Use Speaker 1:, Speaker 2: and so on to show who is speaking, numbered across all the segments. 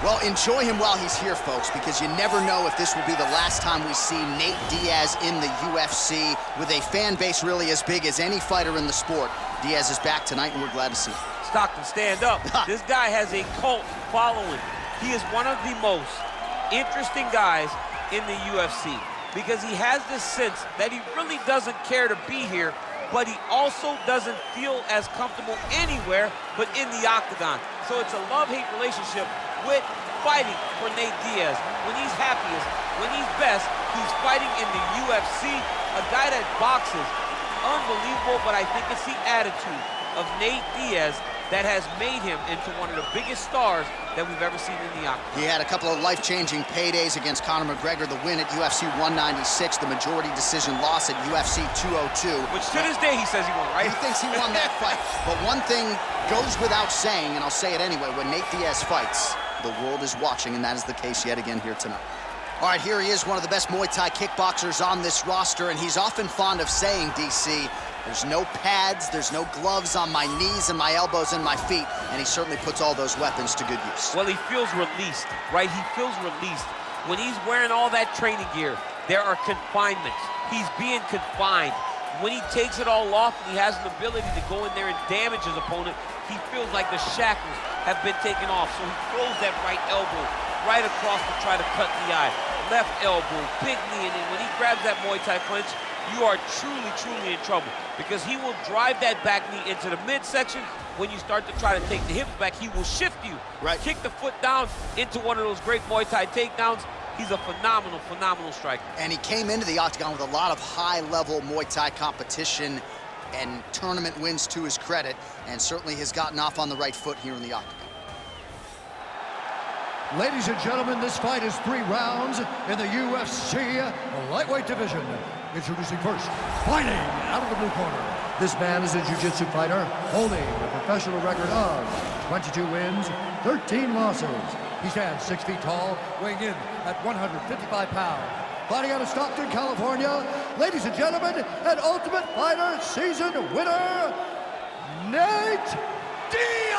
Speaker 1: Well, enjoy him while he's here, folks, because you never know if this will be the last time we see Nate Diaz in the UFC with a fan base really as big as any fighter in the sport. Diaz is back tonight, and we're glad to see him.
Speaker 2: Stockton, stand up. This guy has a cult following. He is one of the most interesting guys in the UFC because he has this sense that he really doesn't care to be here, but he also doesn't feel as comfortable anywhere but in the octagon. So it's a love-hate relationship with fighting for Nate Diaz. When he's happiest, when he's best, he's fighting in the UFC. A guy that boxes, unbelievable, but I think it's the attitude of Nate Diaz that has made him into one of the biggest stars that we've ever seen in the octagon.
Speaker 1: He had a couple of life-changing paydays against Conor McGregor, the win at UFC 196, the majority decision loss at UFC 202.
Speaker 2: Which to this day he says he won, right?
Speaker 1: He thinks he won that fight. But one thing goes without saying, and I'll say it anyway, when Nate Diaz fights, the world is watching, and that is the case yet again here tonight. All right, here he is, one of the best Muay Thai kickboxers on this roster, and he's often fond of saying, DC, there's no pads, there's no gloves on my knees and my elbows and my feet, and he certainly puts all those weapons to good use.
Speaker 2: Well, he feels released, right? He feels released. When he's wearing all that training gear, there are confinements. He's being confined. When he takes it all off and he has an ability to go in there and damage his opponent, he feels like the shackles have been taken off. So he throws that right elbow right across to try to cut the eye. Left elbow, big knee, and then when he grabs that Muay Thai punch, you are truly, truly in trouble because he will drive that back knee into the midsection. When you start to try to take the hips back, he will shift you,
Speaker 1: right,
Speaker 2: kick the foot down into one of those great Muay Thai takedowns. He's a phenomenal, phenomenal striker. And
Speaker 1: he came into the octagon with a lot of high-level Muay Thai competition and tournament wins to his credit, and certainly has gotten off on the right foot here in the octagon.
Speaker 3: Ladies and gentlemen, this fight is 3 rounds in the UFC lightweight division. Introducing first, fighting out of the blue corner. This man is a jiu-jitsu fighter holding a professional record of 22 wins, 13 losses. He stands 6 feet tall, weighing in at 155 pounds. Fighting out of Stockton, California, ladies and gentlemen, an Ultimate Fighter season winner, Nate Diaz!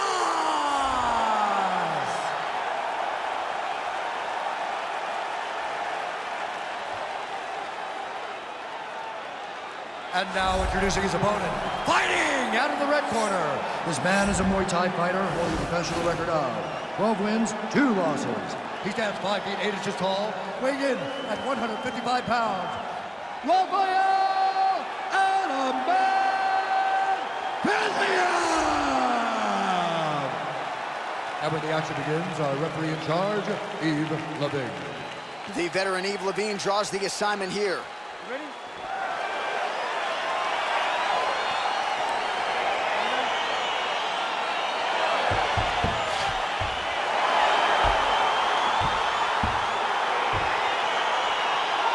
Speaker 3: And now introducing his opponent, fighting out of the red corner. This man is a Muay Thai fighter holding a professional record of 12 wins, 2 losses. He stands 5 feet 8 inches tall, weighing in at 155 pounds. Рафаэль Fiziev! And when the action begins, our referee in charge, Yves Lavigne.
Speaker 1: The veteran Yves Lavigne draws the assignment here.
Speaker 2: Ready?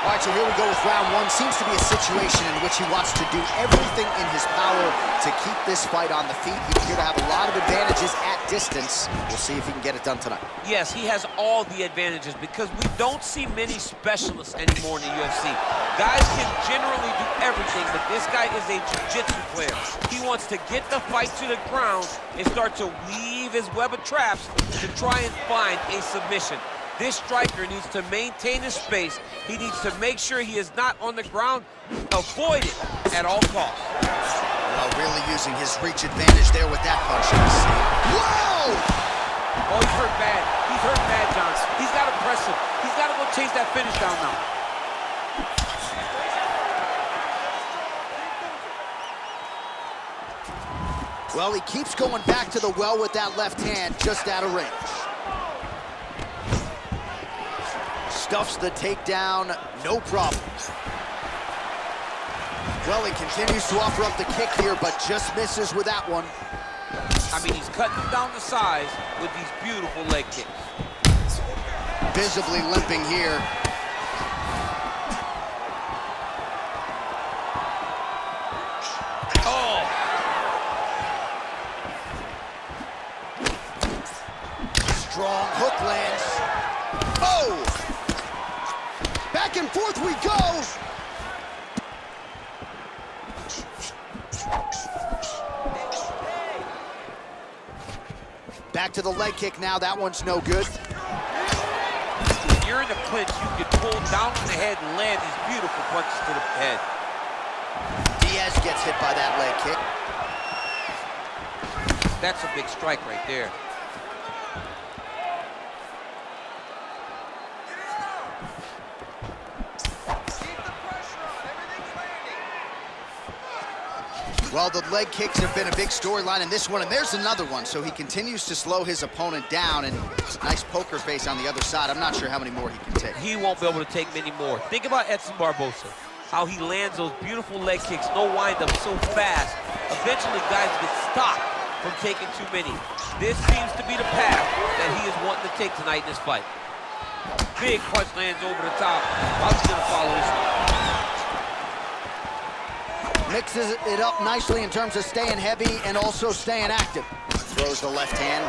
Speaker 1: All right, so here we go with round 1. Seems to be a situation in which he wants to do everything in his power to keep this fight on the feet. He's here to have a lot of advantages at distance. We'll see if he can get it done tonight.
Speaker 2: Yes, he has all the advantages because we don't see many specialists anymore in the UFC. Guys can generally do everything, but this guy is a jiu-jitsu player. He wants to get the fight to the ground and start to weave his web of traps to try and find a submission. This striker needs to maintain his space. He needs to make sure he is not on the ground. Avoid it at all costs.
Speaker 1: Well, really using his reach advantage there with that punch. Whoa!
Speaker 2: Oh, he's hurt bad. He's hurt bad, John. He's got to press him. He's got to go chase that finish down now.
Speaker 1: Well, he keeps going back to the well with that left hand, just out of range. Stuffs the takedown, no problem. Well, he continues to offer up the kick here, but just misses with that one.
Speaker 2: I mean, he's cutting down the size with these beautiful leg kicks.
Speaker 1: Visibly limping here.
Speaker 2: Oh!
Speaker 1: Strong hook lands. Oh! Back and forth we go. Back to the leg kick now. That one's no good.
Speaker 2: you're in the clinch, you can pull down on the head and land these beautiful punches to the head.
Speaker 1: Diaz gets hit by that leg kick.
Speaker 2: That's a big strike right there.
Speaker 1: Well, the leg kicks have been a big storyline in this one, and there's another one. So he continues to slow his opponent down, and nice poker face on the other side. I'm not sure how many more he can take.
Speaker 2: He won't be able to take many more. Think about Edson Barboza, how he lands those beautiful leg kicks, no wind-up, so fast. Eventually, guys get stopped from taking too many. This seems to be the path that he is wanting to take tonight in this fight. Big punch lands over the top. How's he gonna follow this one?
Speaker 1: Mixes it up nicely in terms of staying heavy and also staying active. Throws the left hand.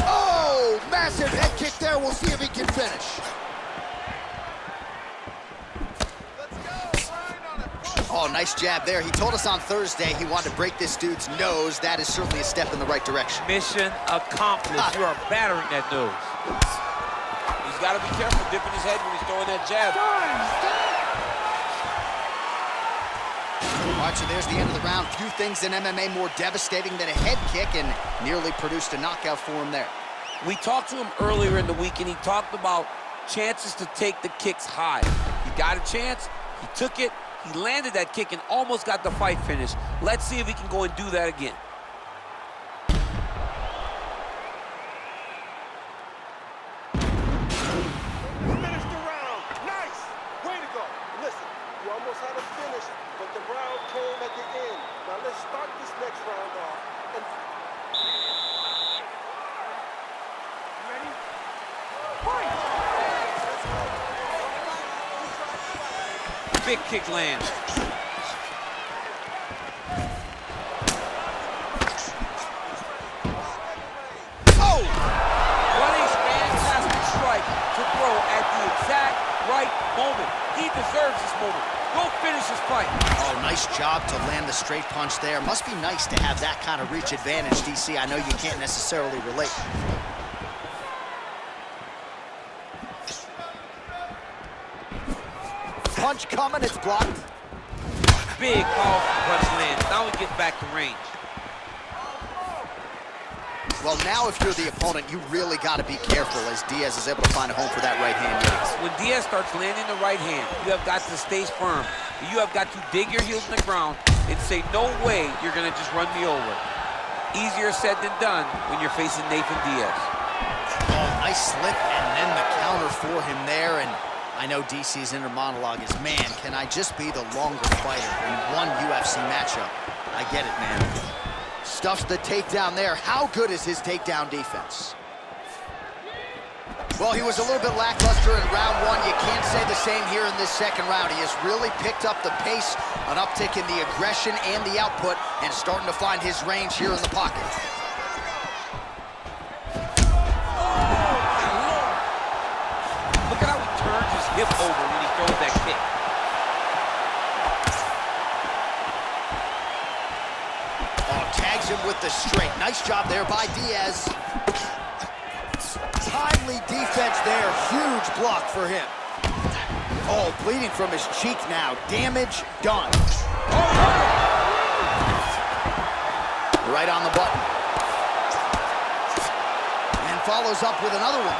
Speaker 1: Oh, massive head kick there. We'll see if he can finish. Oh, nice jab there. He told us on Thursday he wanted to break this dude's nose. That is certainly a step in the right direction.
Speaker 2: Mission accomplished. You are battering that nose. He's got to be careful dipping his head when he's throwing that jab.
Speaker 1: All right, so there's the end of the round. Few things in MMA more devastating than a head kick, and nearly produced a knockout for him there.
Speaker 2: We talked to him earlier in the week, and he talked about chances to take the kicks high. He got a chance, he took it, he landed that kick and almost got the fight finished. Let's see if he can go and do that again.
Speaker 4: Finish the round. Nice. Way to go. Listen, you almost had a finish, but the round came at the end. Now let's start this next round off. And... Ready? Fight!
Speaker 2: Big kick lands. Oh! What a fantastic strike to throw at the exact right moment. He deserves this moment. Go finish this fight.
Speaker 1: Oh, nice job to land the straight punch there. Must be nice to have that kind of reach advantage, DC. I know you can't necessarily relate. Punch coming, it's blocked.
Speaker 2: Big, powerful punch lands. Now he gets back to range.
Speaker 1: Well, now if you're the opponent, you really got to be careful as Diaz is able to find a home for that right hand.
Speaker 2: When Diaz starts landing the right hand, you have got to stay firm. You have got to dig your heels in the ground and say, no way you're going to just run me over. Easier said than done when you're facing Nathan Diaz.
Speaker 1: Oh, nice slip and then the counter for him there. And I know DC's inner monologue is, man, can I just be the longer fighter in one UFC matchup? I get it, man. Stuffs the takedown there. How good is his takedown defense? Well, he was a little bit lackluster in round one. You can't say the same here in this second round. He has really picked up the pace, an uptick in the aggression and the output, and starting to find his range here in the pocket.
Speaker 2: Look at how he turns his hip over when he throws that kick.
Speaker 1: Oh, tags him with the straight. Nice job there by Diaz. Timely defense there. Huge block for him. Oh, bleeding from his cheek now. Damage done. Right on the button. And follows up with another one.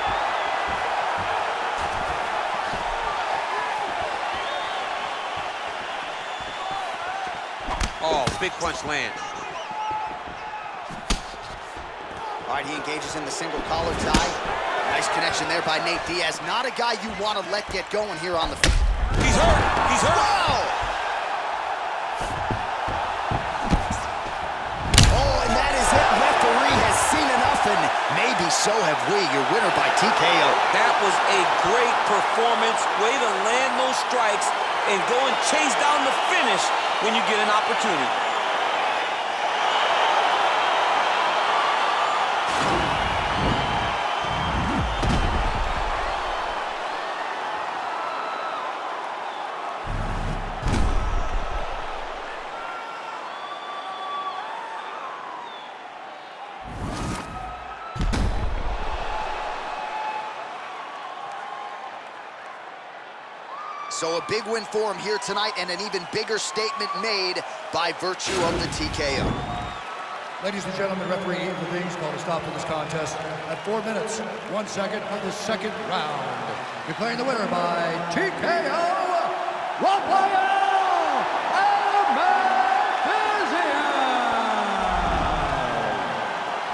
Speaker 2: Oh, big punch land.
Speaker 1: All right, he engages in the single collar tie. Nice connection there by Nate Diaz. Not a guy you want to let get going here on the field.
Speaker 2: He's hurt. He's hurt.
Speaker 1: Wow! Oh, and that is it. Referee has seen enough, and maybe so have we. Your winner by TKO.
Speaker 2: That was a great performance. Way to land those strikes and go and chase down the finish when you get an opportunity.
Speaker 1: So a big win for him here tonight, and an even bigger statement made by virtue of the TKO.
Speaker 3: Ladies and gentlemen, referee Ian Levine's called a stop to this contest at 4 minutes, 1 second of the second round. Declaring the winner by TKO, Рафаэль Fiziev!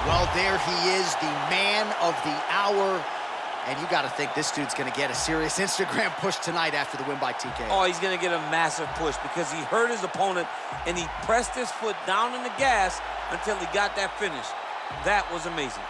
Speaker 1: Well, there he is, the man of the hour. And you got to think this dude's going to get a serious Instagram push tonight after the win by TKO.
Speaker 2: Oh, he's going to get a massive push because he hurt his opponent and he pressed his foot down in the gas until he got that finish. That was amazing.